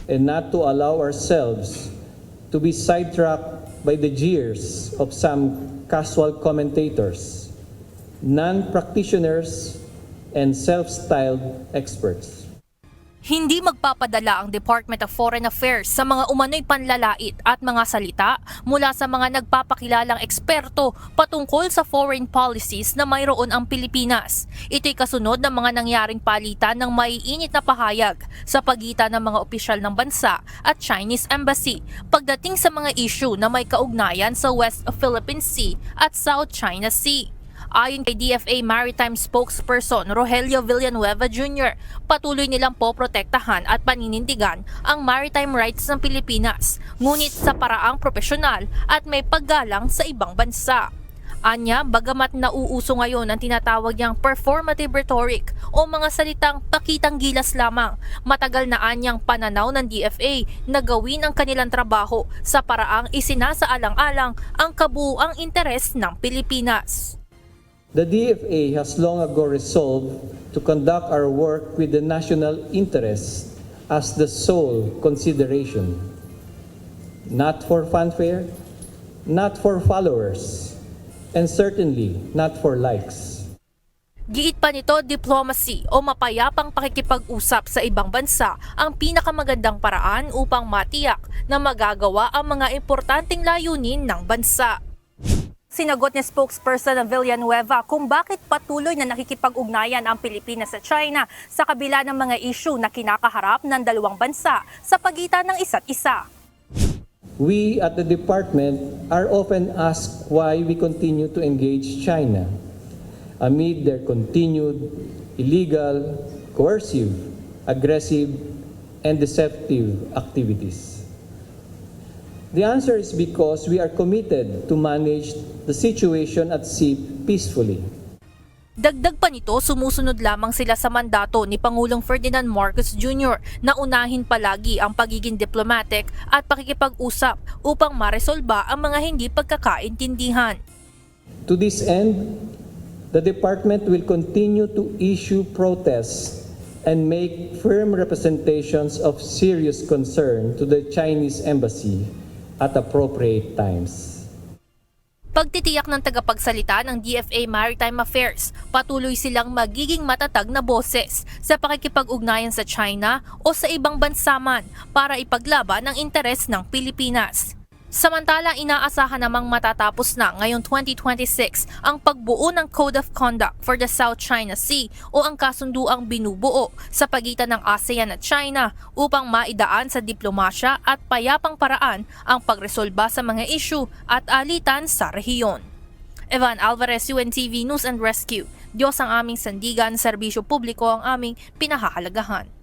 and not to allow ourselves to be sidetracked by the jeers of some casual commentators, non-practitioners, and self-styled experts. Hindi magpapadala ang Department of Foreign Affairs sa mga umano'y panlalait at mga salita mula sa mga nagpapakilalang eksperto patungkol sa foreign policies na mayroon ang Pilipinas. Ito'y kasunod ng mga nangyaring palitan ng maiinit na pahayag sa pagitan ng mga opisyal ng bansa at Chinese Embassy pagdating sa mga issue na may kaugnayan sa West Philippine Sea at South China Sea. Ayon kay DFA Maritime Spokesperson Rogelio Villanueva Jr., patuloy nilang poprotektahan at paninindigan ang maritime rights ng Pilipinas, ngunit sa paraang propesyonal at may paggalang sa ibang bansa. Anya, bagamat nauuso ngayon ang tinatawag niyang performative rhetoric o mga salitang pakitang gilas lamang, matagal na anyang pananaw ng DFA na gawin ang kanilang trabaho sa paraang isinasaalang-alang ang kabuuang interes ng Pilipinas. The DFA has long ago resolved to conduct our work with the national interest as the sole consideration, not for fanfare, not for followers, and certainly not for likes. Giit pa nito, diplomacy o mapayapang pakikipag-usap sa ibang bansa ang pinakamagandang paraan upang matiyak na magagawa ang mga importanteng layunin ng bansa. Sinagot ni spokesperson ng Villanueva kung bakit patuloy na nakikipag-ugnayan ang Pilipinas sa China sa kabila ng mga issue na kinakaharap ng dalawang bansa sa pagitan ng isa't isa. We at the department are often asked why we continue to engage China amid their continued illegal, coercive, aggressive, and deceptive activities. The answer is because we are committed to manage the situation at sea peacefully. Dagdag pa nito, sumusunod lamang sila sa mandato ni Pangulong Ferdinand Marcos Jr. na unahin palagi ang pagiging diplomatic at pakikipag-usap upang maresolba ang mga hindi pagkakaintindihan. To this end, the department will continue to issue protests and make firm representations of serious concern to the Chinese Embassy at appropriate times. Pagtitiyak ng tagapagsalita ng DFA Maritime Affairs, patuloy silang magiging matatag na boses sa pakikipag-ugnayan sa China o sa ibang bansa man para ipaglaban ang interes ng Pilipinas. Samantala, inaasahan namang matatapos na ngayong 2026 ang pagbuo ng Code of Conduct for the South China Sea o ang kasunduang binubuo sa pagitan ng ASEAN at China upang maidaan sa diplomasya at payapang paraan ang pagresolba sa mga issue at alitan sa rehiyon. Evan Alvarez, UNTV News and Rescue. Diyos ang aming sandigan, serbisyo publiko ang aming pinahahalagahan.